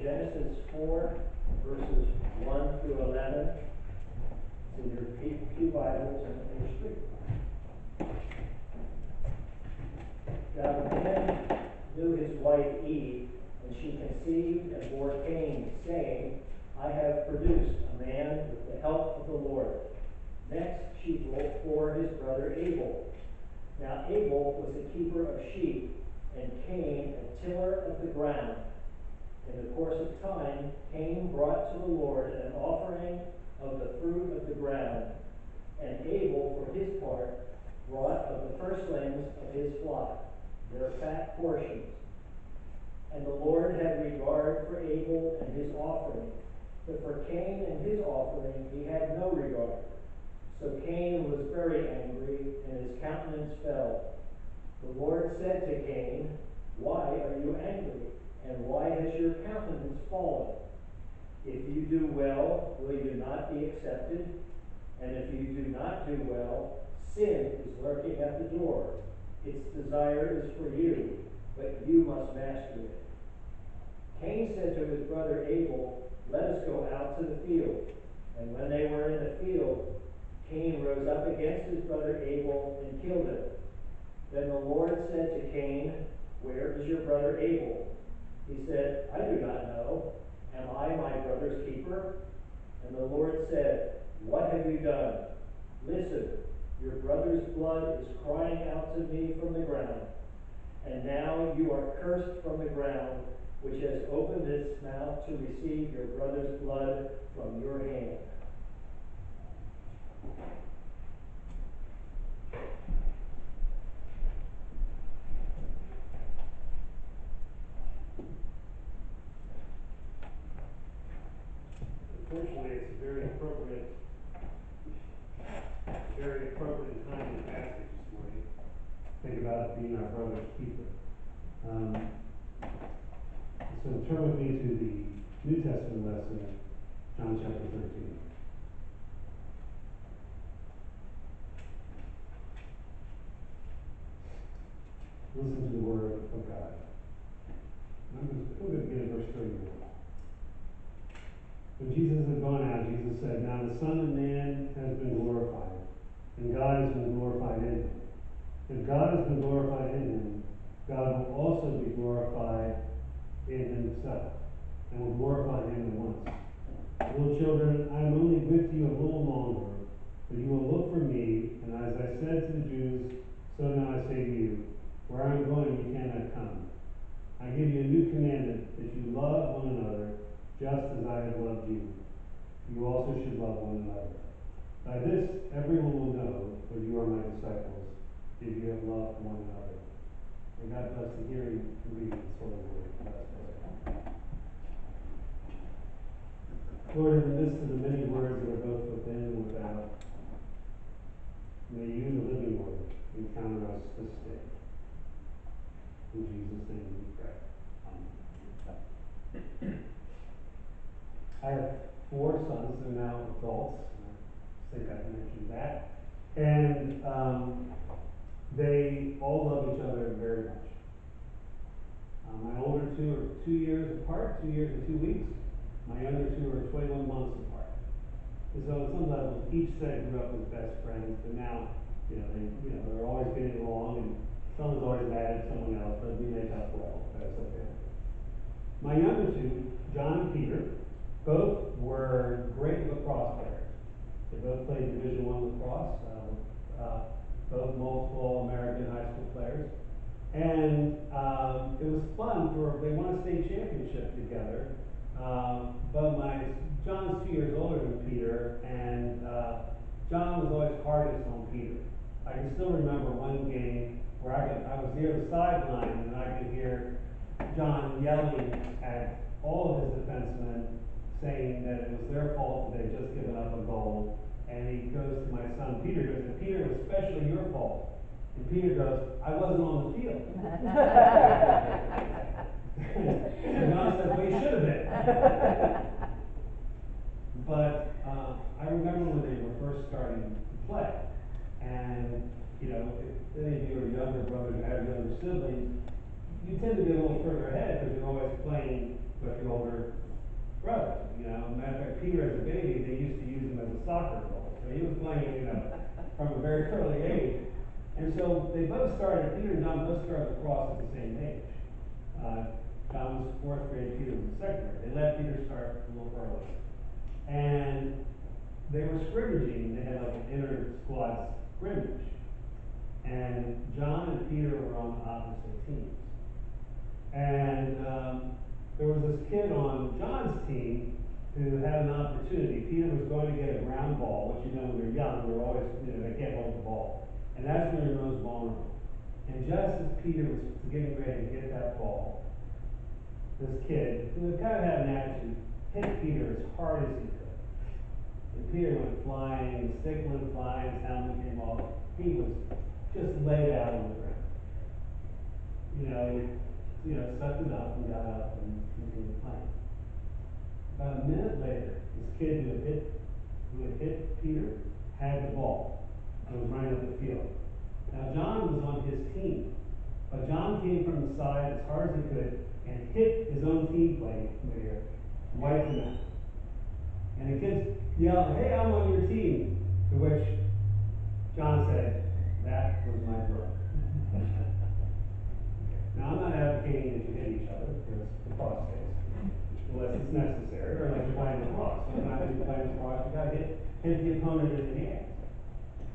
Genesis 4, verses 1 through 11. It's in your pew Bibles and page 3. Now the man knew his wife Eve, and she conceived and bore Cain, saying, I have produced a man with the help of the Lord. Next she bore his brother Abel. Now Abel was a keeper of sheep, and Cain a tiller of the ground. In the course of time, Cain brought to the Lord an offering of the fruit of the ground, and Abel, for his part, brought of the firstlings of his flock, their fat portions. And the Lord had regard for Abel and his offering, but for Cain and his offering he had no regard. So Cain was very angry, and his countenance fell. The Lord said to Cain, Why are you angry, and why has your countenance fallen? If you do well, will you not be accepted? And if you do not do well, sin is lurking at the door. Its desire is for you, but you must master it. Cain said to his brother Abel, Let us go out to the field. And when they were in the field, Cain rose up against his brother Abel and killed him. Then the Lord said to Cain, Where is your brother Abel? He said, I do not know. Am I my brother's keeper? And the Lord said, What have you done? Listen, your brother's blood is crying out to me from the ground. And now you are cursed from the ground, which has opened its mouth to receive your brother's blood from your hand. Unfortunately, it's a very appropriate and timely passage this morning. Think about being our brother's keeper. So turn with me to the New Testament lesson, John chapter 13. Listen to the word of God. I'm going to begin at verse 31. When Jesus had gone out, Jesus said, Now the Son of Man has been glorified, and God has been glorified in him. If God has been glorified in him, God will also be glorified in himself, and will glorify him at once. Little children, I am only with you a little longer, but you will look for me, and as I said to the Jews, so now I say to you, where I am going you cannot come. I give you a new commandment, that you love one another, just as I have loved you. You also should love one another. By this, everyone will know that you are my disciples, if you have love for one another. May God bless the hearing and reading this holy word. Let us pray. Lord, in the midst of the many words that are both within and without, may you, the living word, encounter us this day. In Jesus' name we pray. Amen. I have 4 sons. They're now adults. I think I've mentioned that. And they all love each other very much. My older 2 are 2 years apart, 2 years and 2 weeks. My younger 2 are 21 months apart. And so on some levels, each set grew up as best friends, but now, they're always getting along, and someone's always mad at someone else, but we make up well. That's okay. My younger 2, John and Peter, both were great lacrosse players. They both played Division I lacrosse, both multiple American high school players. And it was fun they won a state championship together. But John's 2 years older than Peter, and John was always hardest on Peter. I can still remember one game where I was near the sideline, and I could hear John yelling at all of his defensemen, saying that it was their fault that they'd just given up a goal. And he goes to my son Peter, goes, and Peter, it was especially your fault. And Peter goes, I wasn't on the field. And John said, well, you should have been. But I remember when they were first starting to play. And, if any of you are younger brothers or have younger siblings, you tend to be a little further ahead because you're always playing but the older brother. You know, matter of fact, Peter as a baby, they used to use him as a soccer goal. So he was playing, you know, from a very early age. And so they both started, Peter and John both started lacrosse at the same age. John was fourth grade, Peter was in second grade. They let Peter start a little early. And they were scrimmaging, they had like an inter-squad scrimmage. And John and Peter were on opposite teams. And there was this kid on John's team who had an opportunity. Peter was going to get a ground ball, which, you know, when you're young, they're always, you know, they can't hold the ball. And that's when you're most vulnerable. And just as Peter was getting ready to get that ball, this kid, who kind of had an attitude, hit Peter as hard as he could. And Peter went flying, the stick went flying, his helmet came off. He was just laid out on the ground. He sucked it up and got up and continued playing. About a minute later, this kid who had hit Peter had the ball and was running up the field. Now John was on his team, but John came from the side as hard as he could and hit his own teammate there, wiped him out. And the kids yelled, "Hey, I'm on your team," to which John said, "That was my brother." Now, I'm not advocating that you hit each other, because the cross case, unless it's necessary, or unless you're playing the cross. Sometimes when you're playing the cross, you gotta hit the opponent in the hand.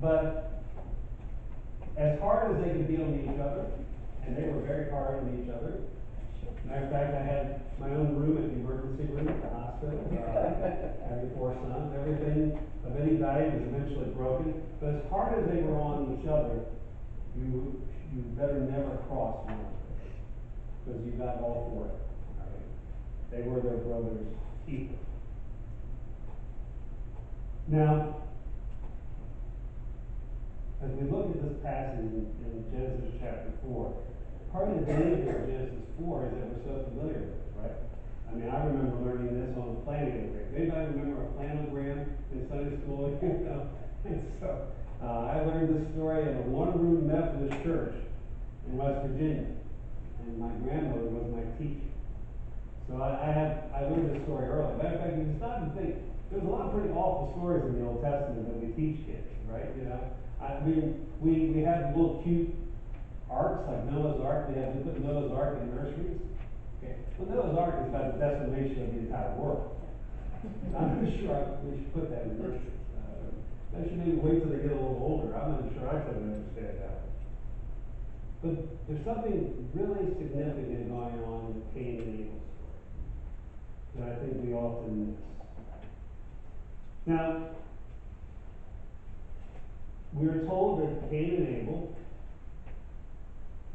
But as hard as they could be on each other, and they were very hard on each other. Matter of fact, I had my own room at the emergency room at the hospital. Having 4 sons, everything of any value was eventually broken. But as hard as they were on each other, you better never cross one another, because you got all for it. Right? They were their brother's keeper. Now, as we look at this passage in Genesis chapter 4, part of the danger of Genesis 4 is that we're so familiar with it, right? I mean, I remember learning this on the planogram. Anybody remember a planogram in Sunday school? You know? And so, I learned this story in a one-room Methodist church in West Virginia, and my grandmother was my teacher. So I learned this story early. Matter of fact, if you stop and think, there's a lot of pretty awful stories in the Old Testament that we teach kids, right? You know, I mean, we have little cute arks like Noah's Ark. We put Noah's Ark in nurseries. Okay, well, Noah's Ark is about the decimation of the entire world. I'm not sure we should put that in nurseries. I should maybe wait till they get a little older. I'm not sure I could understand that. But there's something really significant going on in Cain and Abel's story that I think we often miss. Now, we are told that Cain and Abel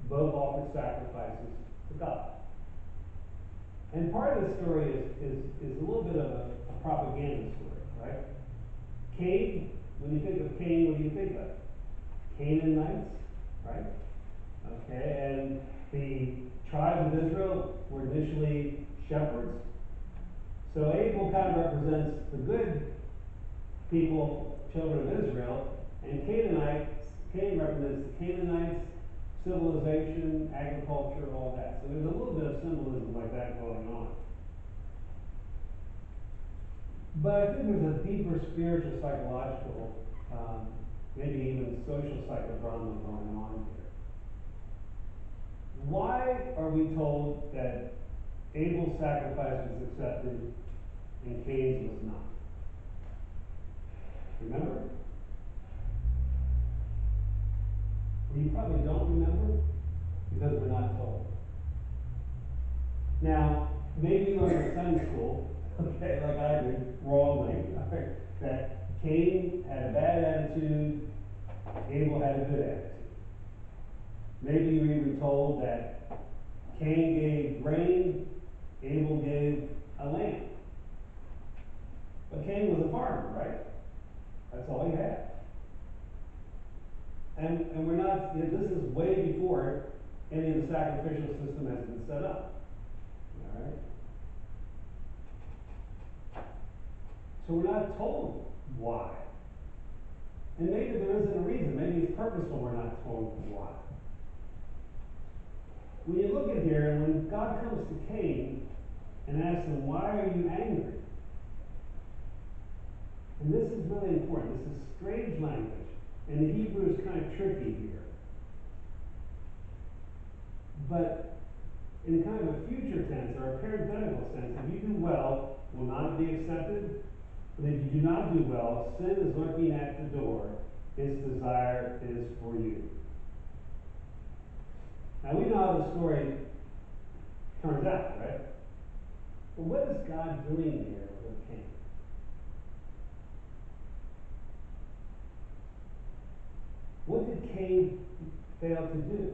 both offered sacrifices to God. And part of the story is a little bit of a propaganda story, right? Cain, when you think of Cain, what do you think of? Canaanites, right? Okay, and the tribes of Israel were initially shepherds. So Abel kind of represents the good people, children of Israel, and Cain represents the Canaanites, civilization, agriculture, all that. So there's a little bit of symbolism like that going on. But I think there's a deeper spiritual, psychological, maybe even social psychodrama going on here. Why are we told that Abel's sacrifice was accepted and Cain's was not? Remember? Well, you probably don't remember because we're not told. Now, maybe you learned in Sunday school, okay, like I did, wrongly, that Cain had a bad attitude, Abel had a good attitude. Maybe you were even told that Cain gave grain, Abel gave a lamb. But Cain was a farmer, right? That's all he had. And we're not, this is way before any of the sacrificial system has been set up. All right? So we're not told why. And maybe there isn't a reason. Maybe it's purposeful we're not told why. When you look at here, and when God comes to Cain, and asked him, "Why are you angry?" And this is really important. This is strange language. And the Hebrew is kind of tricky here. But in kind of a future tense or a parenthetical sense, if you do well, will not be accepted. But if you do not do well, sin is lurking at the door. Its desire is for you. Now we know how the story turns out, right? But what is God doing here with Cain? What did Cain fail to do?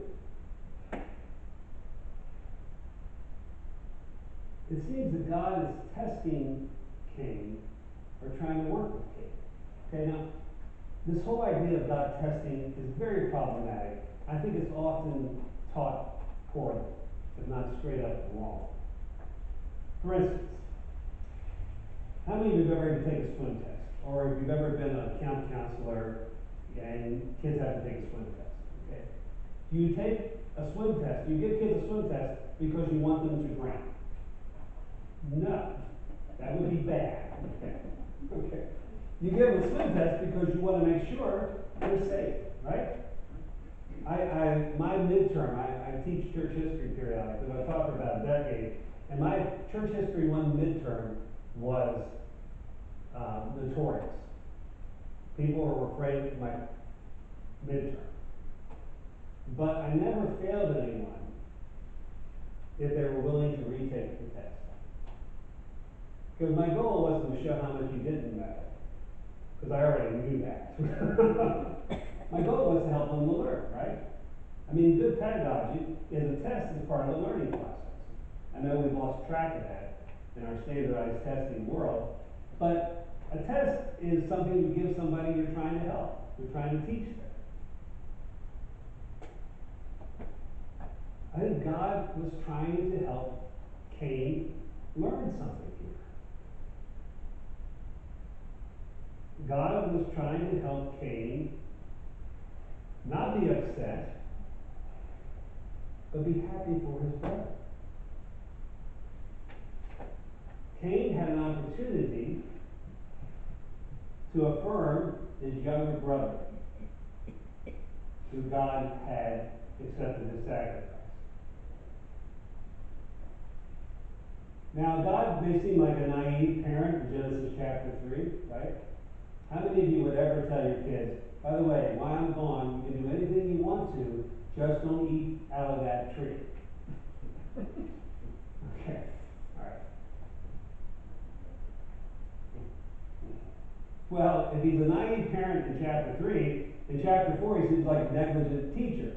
It seems that God is testing Cain or trying to work with Cain. Okay, now, this whole idea of God testing is very problematic. I think it's often taught poorly, if not straight up wrong. For instance, how many of you have ever had to take a swim test? Or if you've ever been a camp counselor and kids have to take a swim test, okay? Do you take a swim test, do you give kids a swim test because you want them to drown? No. That would be bad. Okay. Okay. You give them a swim test because you want to make sure they're safe, right? My midterm, I teach church history periodically, but I taught for about a decade, and my church history one midterm was notorious. People were afraid of my midterm. But I never failed anyone if they were willing to retake the test. Because my goal wasn't to show how much you didn't know, because I already knew that. My goal was to help them to learn, right? I mean, good pedagogy is a test as part of the learning process. I know we've lost track of that in our standardized testing world, but a test is something you give somebody you're trying to help, you're trying to teach them. I think God was trying to help Cain learn something here. God was trying to help Cain not be upset, but be happy for his brother. Cain had an opportunity to affirm his younger brother, who God had accepted his sacrifice. Now, God may seem like a naive parent in Genesis chapter 3, right? How many of you would ever tell your kids, by the way, while I'm gone, you can do anything you want to, just don't eat out of that tree? Okay, all right. Well, if he's a naive parent in chapter 3, in chapter 4 he seems like a negligent teacher,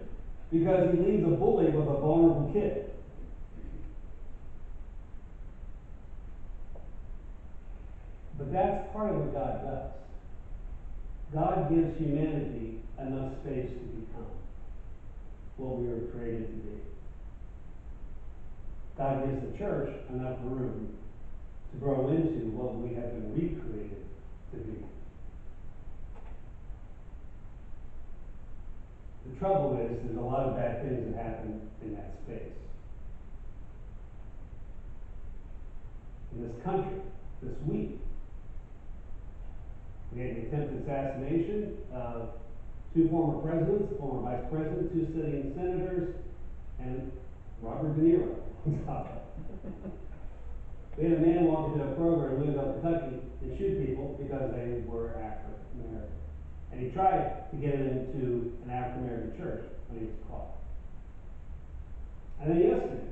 because he leaves a bully with a vulnerable kid. But that's part of what God does. God gives humanity enough space to become what we were created to be. God gives the church enough room to grow into what we have been recreated to be. The trouble is, there's a lot of bad things that happen in that space. In this country, this week, we had the attempted assassination of 2 former presidents, a former vice president, 2 sitting senators, and Robert De Niro on top of it. We had a man walk into a Kroger in Louisville, Kentucky, and shoot people because they were African American. And he tried to get into an African American church when he was caught. And then yesterday,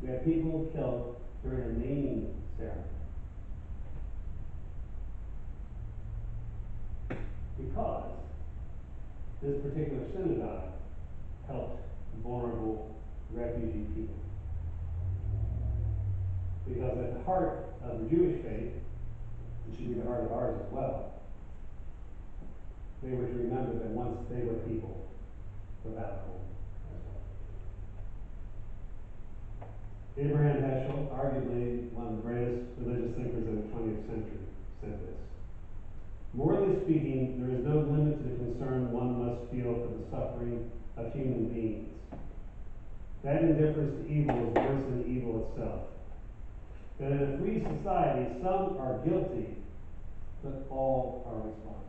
we had people killed during a naming ceremony. Because this particular synagogue helped vulnerable refugee people. Because at the heart of the Jewish faith, it should be the heart of ours as well, they were to remember that once they were people without a home as well. Abraham Heschel, arguably one of the greatest religious thinkers of the 20th century, said this: "Morally speaking, there is no limit to the concern one must feel for the suffering of human beings. That indifference to evil is worse than evil itself. That in a free society, some are guilty, but all are responsible.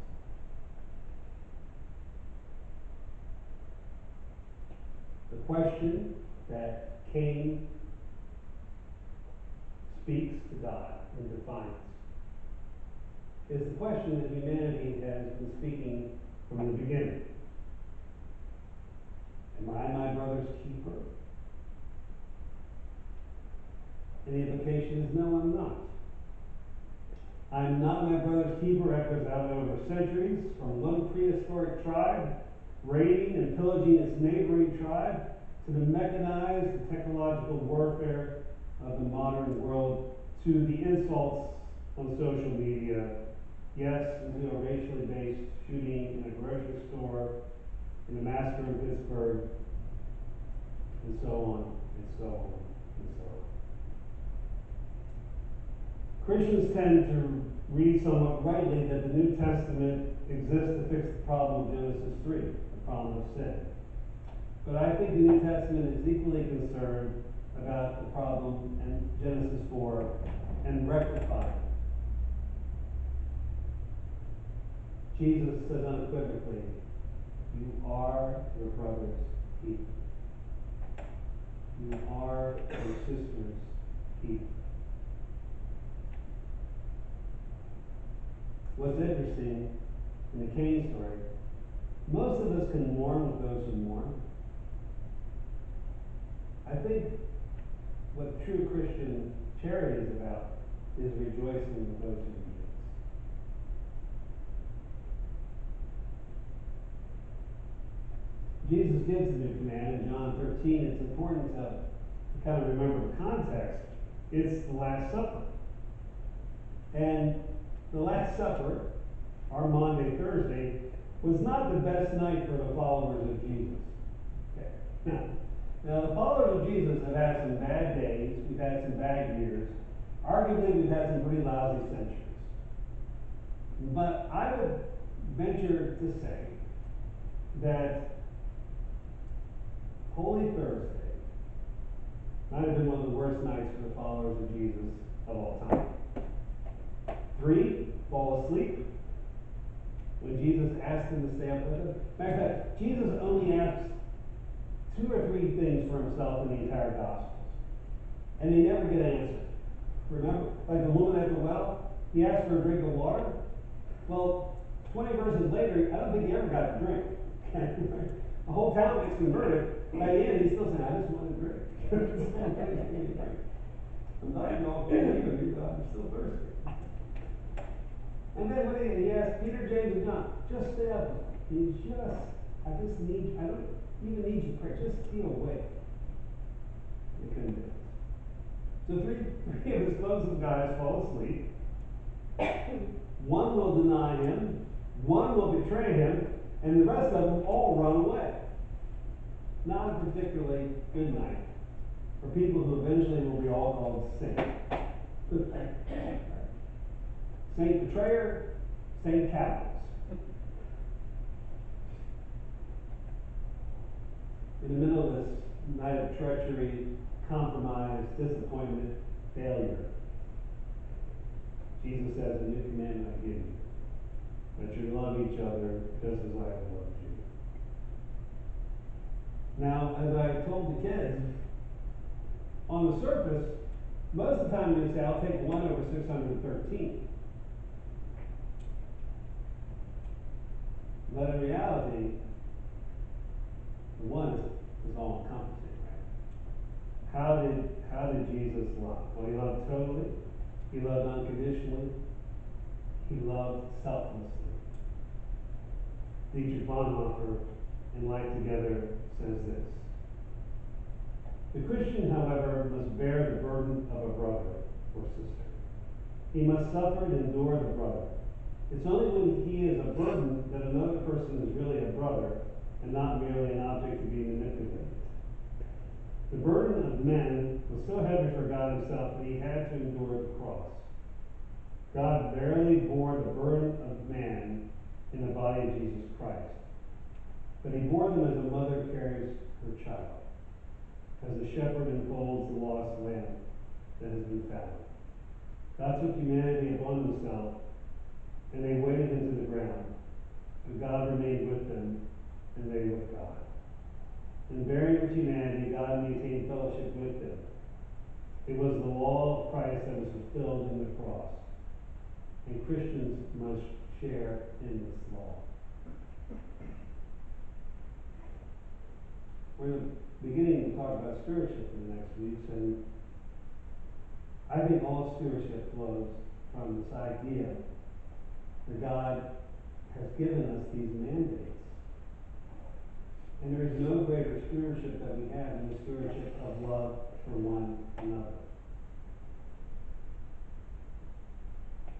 The question that Cain speaks to God in defiance is the question that humanity has been speaking from the beginning. Am I my brother's keeper? And the implication is, no, I'm not. I'm not my brother's keeper echoes out over centuries from one prehistoric tribe raiding and pillaging its neighboring tribe to the mechanized and technological warfare of the modern world to the insults on social media, yes, into a racially based shooting in a grocery store, in a massacre in Pittsburgh, and so on, and so on, and so on. Christians tend to read somewhat rightly that the New Testament exists to fix the problem of Genesis 3, the problem of sin. But I think the New Testament is equally concerned about the problem in Genesis 4 and rectifying it. Jesus says unequivocally, you are your brother's keeper. You are your sister's keeper. What's interesting in the Cain story, most of us can mourn with those who mourn. I think what true Christian charity is about is rejoicing with those who rejoice. Jesus gives the new command in John 13. It's important to kind of remember the context. It's the Last Supper. And the Last Supper, our Maundy, Thursday, was not the best night for the followers of Jesus. Okay. Now, the followers of Jesus have had some bad days. We've had some bad years. Arguably, we've had some pretty lousy centuries. But I would venture to say that Holy Thursday might have been one of the worst nights for the followers of Jesus of all time. 3, fall asleep when Jesus asked them to stay up with him. Matter of fact, Jesus only asks 2 or 3 things for himself in the entire Gospels. And they never get answered. Remember, like the woman at the well, he asked for a drink of water. Well, 20 verses later, I don't think he ever got a drink. The whole town gets converted. By the end, he's still saying, I just want a drink. I'm glad you all came with me, but I'm still thirsty. And then what he asked Peter, James, and John, just stay up. I don't even need you to pray. Just be awake. They couldn't do it. So three of his closest guys fall asleep. One will deny him. One will betray him. And the rest of them all run away. Not a particularly good night for people who eventually will be all called saints. Saint Betrayer, Saint Capitals. In the middle of this night of treachery, compromise, disappointment, failure, Jesus says, a new commandment I give you, that you love each other just as I have loved you. Now, as I told the kids, on the surface, most of the time they say, I'll take 1 over 613. But in reality, the 1 is all encompassing, right? How did Jesus love? Well, he loved totally. He loved unconditionally. He loved selflessly. Dietrich Bonhoeffer in Life Together says this. The Christian, however, must bear the burden of a brother or sister. He must suffer and endure the brother. It's only when he is a burden that another person is really a brother and not merely an object to be manipulated. The burden of men was so heavy for God himself that he had to endure the cross. God barely bore the burden of man in the body of Jesus Christ, but he bore them as a mother carries her child. as a shepherd unfolds the lost lamb that has been found. God took humanity upon himself, and they waded into the ground, but God remained with them, and they with God. In bearing with humanity, God maintained fellowship with them. It was the law of Christ that was fulfilled in the cross, and Christians must share in this law. We're beginning to talk about stewardship in the next weeks, and I think all stewardship flows from this idea that God has given us these mandates. And there is no greater stewardship that we have than the stewardship of love for one another.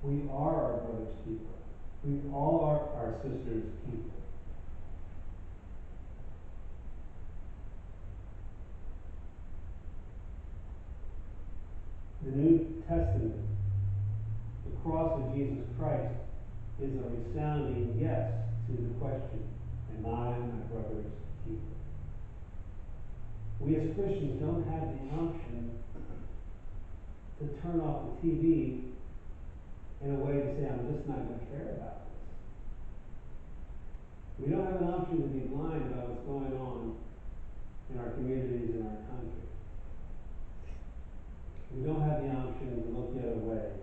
We are our brother's keeper. We all are our sister's keeper. The New Testament, the cross of Jesus Christ, is a resounding yes to the question, am I my brother's keeper? We as Christians don't have the option to turn off the TV in a way to say, I'm just not going to care about this. We don't have an option to be blind about what's going on in our communities, in our country. We don't have the option to look the other way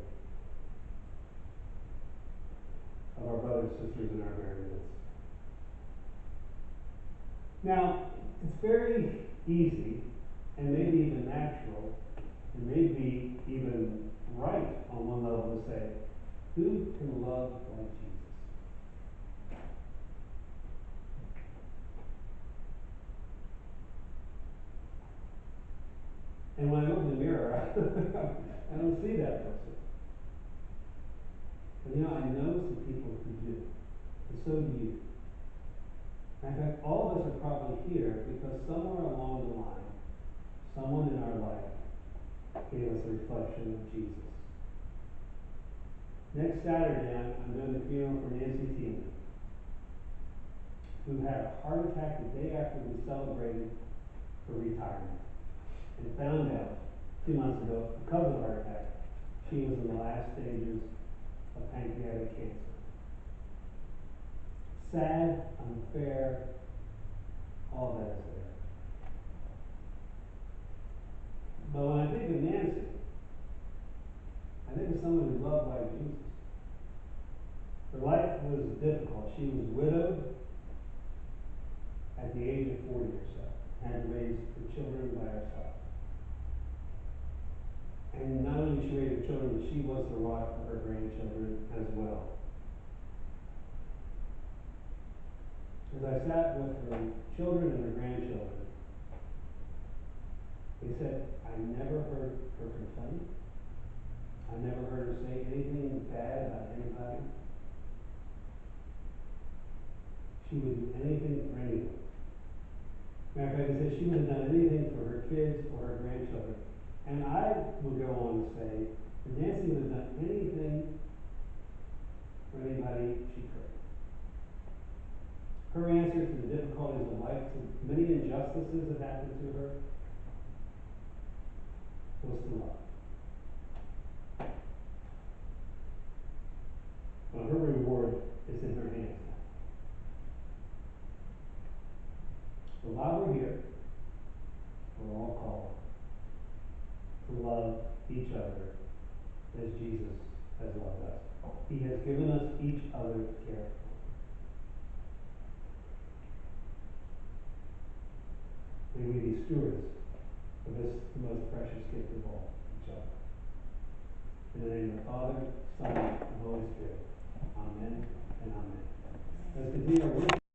of our brothers and sisters in our very midst. Now, it's very easy, and maybe even natural, and maybe even right on one level to say, who can love like Jesus? And when I look in the mirror, I don't see that person. But I know some people who do, and so do you. In fact, all of us are probably here because somewhere along the line, someone in our life gave us a reflection of Jesus. Next Saturday, I'm doing the funeral for Nancy Tiemann, who had a heart attack the day after we celebrated her retirement, and found out 2 months ago, because of the heart attack, she was in the last stages of pancreatic cancer. Sad, unfair, all that is there. But when I think of Nancy, I think of someone who loved like Jesus. Her life was difficult. She was widowed at the age of 40 or so, and had to raise the children by herself. And not only did she raise her children, but she was the rock for her grandchildren as well. As I sat with her children and her grandchildren, they said, I never heard her complain. I never heard her say anything bad about anybody. She would do anything for anyone. Matter of fact, they said she would have done anything for her kids or her grandchildren. And I would go on to say that Nancy would have done anything for anybody she could. Her answer to the difficulties of life, to many injustices that happened to her, was to love. Well, her reward is in her hands now. So while we're here, we're all called to love each other as Jesus has loved us. He has given us each other care. May we be stewards of this most precious gift of all, each other. In the name of the Father, Son, and Holy Spirit. Amen and amen. Let's continue our worship.